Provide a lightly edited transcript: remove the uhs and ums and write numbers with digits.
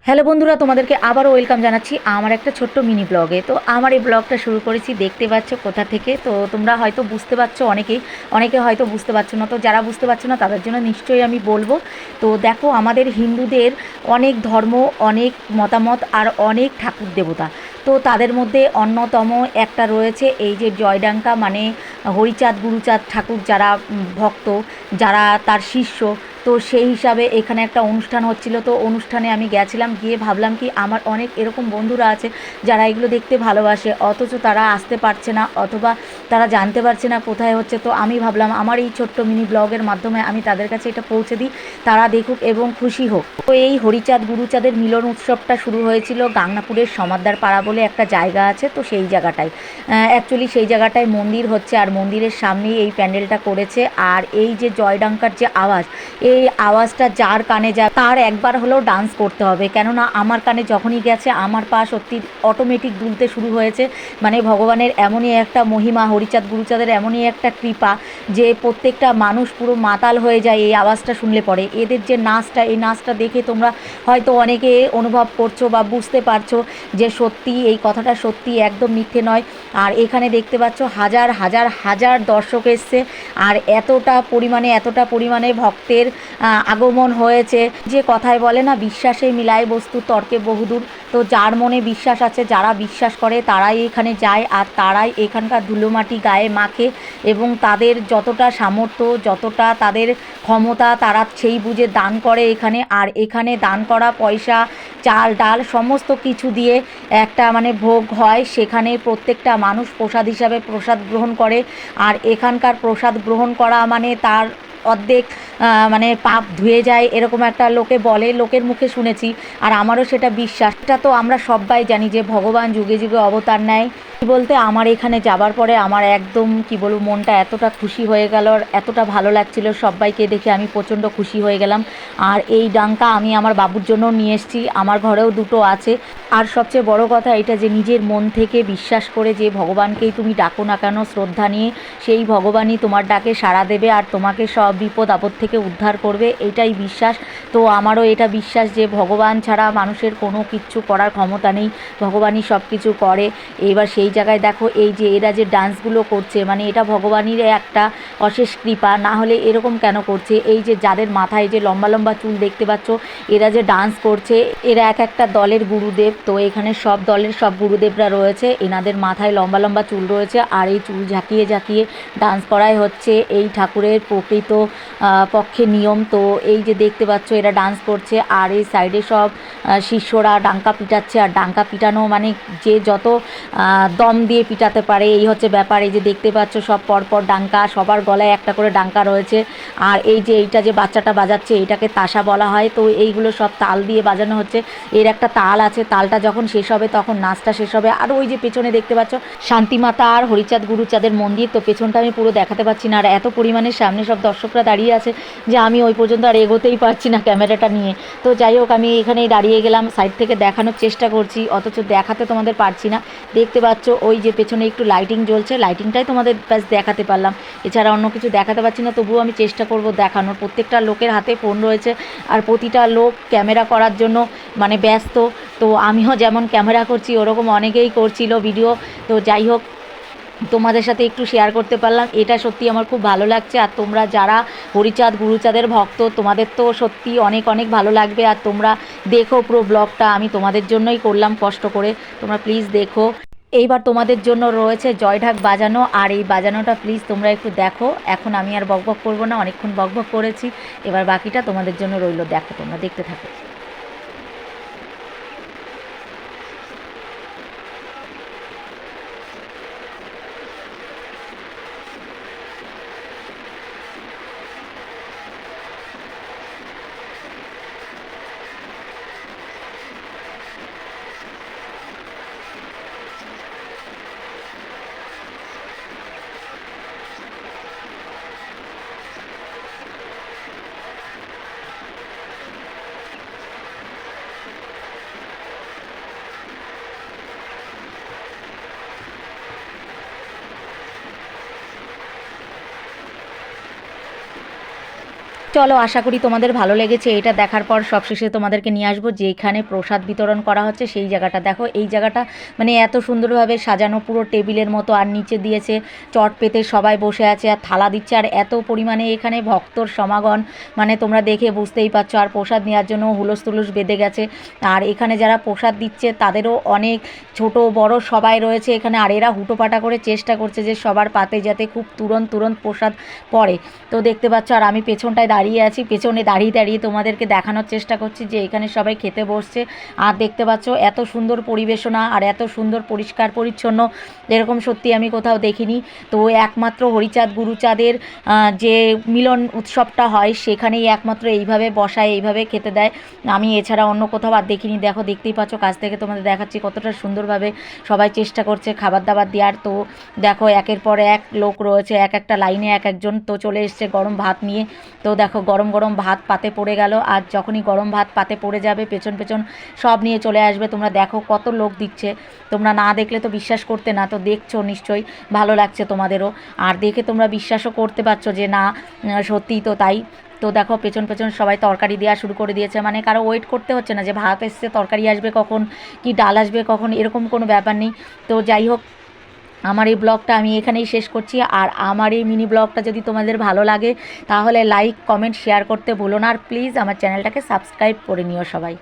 Hello বন্ধুরা, তোমাদেরকে আবারও ওয়েলকাম জানাচ্ছি আমার একটা ছোট্ট মিনি ব্লগে। তো আমার এই ব্লগটা শুরু করেছি, দেখতে পাচ্ছ কোথা থেকে। তো তোমরা হয়তো বুঝতে পারছো, অনেকে হয়তো বুঝতে পারছো না। তো যারা বুঝতে পারছো না তাদের জন্য নিশ্চয়ই আমি বলবো। তো দেখো, আমাদের হিন্দুদের অনেক ধর্ম, অনেক মতামত আর অনেক ঠাকুর দেবতা। তো তাদের মধ্যে অন্যতম একটা রয়েছে এই যে জয়ডাঙ্কা, মানে হরিচাঁদ গুরুচাঁদ ঠাকুর যারা ভক্ত, যারা তার শিষ্য। তো সেই হিসাবে এখানে একটা অনুষ্ঠান হচ্ছিল। তো অনুষ্ঠানে আমি গেছিলাম, গিয়ে ভাবলাম কি আমার অনেক এরকম বন্ধুরা আছে যারা এগুলো দেখতে ভালোবাসে, অথচ তারা আসতে পারছে না, অথবা তারা জানতে পারছে না কোথায় হচ্ছে। তো আমি ভাবলাম আমার এই ছোট্ট মিনি ব্লগের মাধ্যমে আমি তাদের কাছে এটা পৌঁছে দিই, তারা দেখুক এবং খুশি হোক। তো এই হরিচাঁদ গুরুচাঁদের মিলন উৎসবটা শুরু হয়েছিল গাংনাপুরের সমাদ্দার পাড়া বলে একটা জায়গা আছে। তো সেই জায়গাটায় অ্যাকচুয়ালি সেই জায়গাটায় মন্দির হচ্ছে, আর মন্দিরের সামনেই এই প্যান্ডেলটা করেছে। আর এই যে জয়ডাঙ্কার যে আওয়াজ, এই আওয়াজটা যার কানে যায় তার একবার হলেও ডান্স করতে হবে। কেননা আমার কানে যখনই গেছে আমার পা সত্যি অটোমেটিক দুলতে শুরু হয়েছে। মানে ভগবানের এমনই একটা মহিমা, হরিচাঁদ গুরুচাঁদের এমনই একটা কৃপা যে প্রত্যেকটা মানুষ পুরো মাতাল হয়ে যায় এই আওয়াজটা শুনলে পরে। এদের যে নাচটা, এই নাচটা দেখে তোমরা হয়তো অনেকে অনুভব করছো বা বুঝতে পারছো যে সত্যি এই কথাটা সত্যি, একদম মিথ্যে নয়। আর এখানে দেখতে পাচ্ছ হাজার হাজার হাজার দর্শক এসছে, আর এতটা পরিমাণে ভক্তের আগমন হয়েছে। যে কথায় বলে না, বিশ্বাসে মিলায় বস্তু তর্কে বহুদূর। তো যার মনে বিশ্বাস আছে, যারা বিশ্বাস করে তারাই এখানে যায়, আর তারাই এখানকার ধুলোমাটি গায়ে মাখে, এবং তাদের যতটা সামর্থ্য, যতটা তাদের ক্ষমতা, তারা সেই বুঝে দান করে এখানে। আর এখানে দান করা পয়সা, চাল ডাল সমস্ত কিছু দিয়ে একটা মানে ভোগ হয়, সেখানে প্রত্যেকটা মানুষ প্রসাদ হিসাবে প্রসাদ গ্রহণ করে। আর এখানকার প্রসাদ গ্রহণ করা মানে তার অর্ধেক মানে পাপ ধুয়ে যায়, এরকম একটা লোকে বলে, লোকের মুখে শুনেছি। আর আমারও সেটা বিশ্বাস। এটা তো আমরা সবাই জানি যে ভগবান যুগে যুগে অবতার নেয়। কি বলতে, আমার এখানে যাবার পরে আমার একদম কি বলবো, মনটা এতটা খুশি হয়ে গেল, আর এতটা ভালো লাগছিল সবাইকে দেখে, আমি প্রচণ্ড খুশি হয়ে গেলাম। আর এই ডাঙ্কা আমি আমার বাবুর জন্য নিয়ে এসেছি, আমার ঘরেও দুটো আছে। আর সবচেয়ে বড় কথা এটা যে নিজের মন থেকে বিশ্বাস করে যে ভগবানকেই তুমি ডাকো না কেন শ্রদ্ধা নিয়ে, সেই ভগবানই তোমার ডাকে সাড়া দেবে আর তোমাকে সব বিপদ আপদ থেকে উদ্ধার করবে, এইটাই বিশ্বাস। তো আমারও এটা বিশ্বাস যে ভগবান ছাড়া মানুষের কোনো কিচ্ছু করার ক্ষমতা নেই, ভগবানই সব কিছু করে। এবার সেই জায়গায় দেখো এই যে এরা যে ডান্সগুলো করছে, মানে এটা ভগবানের একটা অশেষ কৃপা, না হলে এরকম কেন করছে। এই যে যাদের মাথায় যে লম্বা লম্বা চুল দেখতে পাচ্ছ, এরা যে ডান্স করছে, এরা এক একটা দলের গুরুদেব। তো এখানে সব দলের সব গুরুদেবরা রয়েছে, এনাদের মাথায় লম্বা লম্বা চুল রয়েছে, আর এই চুল ঝাঁকিয়ে ঝাঁকিয়ে ডান্স করাই হচ্ছে এই ঠাকুরের প্রকৃত পক্ষে নিয়ম। তো এই যে দেখতে পাচ্ছ এরা ডান্স করছে, আর এই সাইডে সব শিষ্যরা ডাঙ্কা পিটাচ্ছে। আর ডাঙ্কা পিটানো মানে যে যত দম দিয়ে পিটাতে পারে, এই হচ্ছে ব্যাপার। এই যে দেখতে পাচ্ছ সব পরপর ডাঙ্কা, সবার গলায় একটা করে ডাঙ্কা রয়েছে। আর এই যে এইটা যে বাচ্চাটা বাজাচ্ছে, এটাকে তাসা বলা হয়। তো এইগুলো সব তাল দিয়ে বাজানো হচ্ছে, এর একটা তাল আছে, তালটা যখন শেষ হবে তখন নাচটা শেষ হবে। আর ওই যে পেছনে দেখতে পাচ্ছ শান্তিমাতা আর হরিচাঁদ গুরুচাঁদের মন্দির। তো পেছনটা আমি পুরো দেখাতে পাচ্ছি না, আর এত পরিমাণে সামনে সব দর্শকরা দাঁড়িয়ে আছে যে আমি ওই পর্যন্ত আর এগোতেই পারছি না ক্যামেরাটা নিয়ে। তো যাই হোক, আমি এখানেই দাঁড়িয়ে গেলাম, সাইড থেকে দেখানোর চেষ্টা করছি, অথচ দেখাতে তোমাদের পারছি না। দেখতে পাচ্ছ ওই যে পেছনে একটু লাইটিং জ্বলছে, লাইটিংটাই তোমাদের ব্যাস দেখাতে পারলাম, এছাড়া অন্য কিছু দেখাতে পারছি না। তবুও আমি চেষ্টা করব দেখানোর। প্রত্যেকটা লোকের হাতে ফোন রয়েছে, আর প্রতিটা লোক ক্যামেরা করার জন্য মানে ব্যস্ত। তো আমিও যেমন ক্যামেরা করছি ওরকম অনেকেই করছিল ভিডিও। তো যাই হোক, তোমাদের সাথে একটু শেয়ার করতে পারলাম, এটা সত্যি আমার খুব ভালো লাগছে। আর তোমরা যারা হরিচাঁদ গুরুচাঁদের ভক্ত, তোমাদের তো সত্যি অনেক অনেক ভালো লাগবে। আর তোমরা দেখো পুরো ব্লগটা, আমি তোমাদের জন্যই করলাম কষ্ট করে, তোমরা প্লিজ দেখো। এইবার তোমাদের জন্য রয়েছে জয়ঢাক বাজানো, আর এই বাজানোটা প্লিজ তোমরা একটু দেখো। এখন আমি আর বকবক করবো না, অনেকক্ষণ বকবক করেছি, এবার বাকিটা তোমাদের জন্য রইলো, দেখো, তোমরা দেখতে থাকো। চলো, আশা করি তোমাদের ভালো লেগেছে। এটা দেখার পর সবশেষে তোমাদেরকে নিয়ে আসবো যেখানে প্রসাদ বিতরণ করা হচ্ছে সেই জায়গাটা। দেখো এই জায়গাটা মানে এত সুন্দরভাবে সাজানো, পুরো টেবিলের মতো, আর নিচে দিয়েছে চট পেতে সবাই বসে আছে আর থালা দিচ্ছে, আর এত পরিমাণে এখানে ভক্তর সমাগম মানে তোমরা দেখে বুঝতেই পারছো। আর প্রসাদ নেওয়ার জন্য হুলস্থ তুলস বেঁধে গেছে। আর এখানে যারা প্রসাদ দিচ্ছে তাদেরও অনেক ছোট বড় সবাই রয়েছে এখানে, আর এরা হুটোপাটা করে চেষ্টা করছে যে সবার পাতে যাতে খুব তুরন্ত তুরন্ত প্রসাদ পড়ে। তো দেখতে পাচ্ছ, আর আমি পেছনটায় দাঁড়িয়ে আছি, পেছনে দাঁড়িয়ে দাঁড়িয়ে তোমাদেরকে দেখানোর চেষ্টা করছি যে এখানে সবাই খেতে বসছে। আর দেখতে পাচ্ছ এত সুন্দর পরিবেশনা আর এত সুন্দর পরিষ্কার পরিচ্ছন্ন এরকম সত্যি আমি কোথাও দেখিনি। তো একমাত্র হরিচাঁদ গুরুচাঁদের যে মিলন উৎসবটা হয় সেখানেই একমাত্র এইভাবে বসায়, এইভাবে খেতে দেয়। আমি এছাড়া অন্য কোথাও আর দেখিনি। দেখো দেখতেই পাচ্ছ, কাছ থেকে তোমাদের দেখাচ্ছি কতটা সুন্দরভাবে সবাই চেষ্টা করছে খাবার দাবার দেওয়ার। তো দেখো একের পর এক লোক রয়েছে, এক একটা লাইনে এক একজন তো চলে এসছে গরম ভাত নিয়ে। তো দেখো গরম গরম ভাত পাতে পড়ে গেল, আর যখনই গরম ভাত পাতে পড়ে যাবে পেছন পেছন সব নিয়ে চলে আসবে। তোমরা দেখো কত লোক দিচ্ছে, তোমরা না দেখলে তো বিশ্বাস করতে না, তো দেখছো নিশ্চয়ই ভালো লাগছে তোমাদেরও, আর দেখে তোমরা বিশ্বাসও করতে পারছো যে না সত্যিই তো তাই। তো দেখো পেছন পেছন সবাই তরকারি দেওয়া শুরু করে দিয়েছে, মানে কারো ওয়েট করতে হচ্ছে না যে ভাত এসছে তরকারি আসবে কখন, কি ডাল আসবে কখন, এরকম কোনো ব্যাপার নেই। তো যাই হোক, আমার এই ব্লগটা আমি এখানেই শেষ করছি। আর আমার এই মিনি ব্লগটা যদি তোমাদের ভালো লাগে তাহলে লাইক কমেন্ট শেয়ার করতে ভুলো না, আর প্লিজ আমার চ্যানেলটাকে সাবস্ক্রাইব করে নিও সবাই।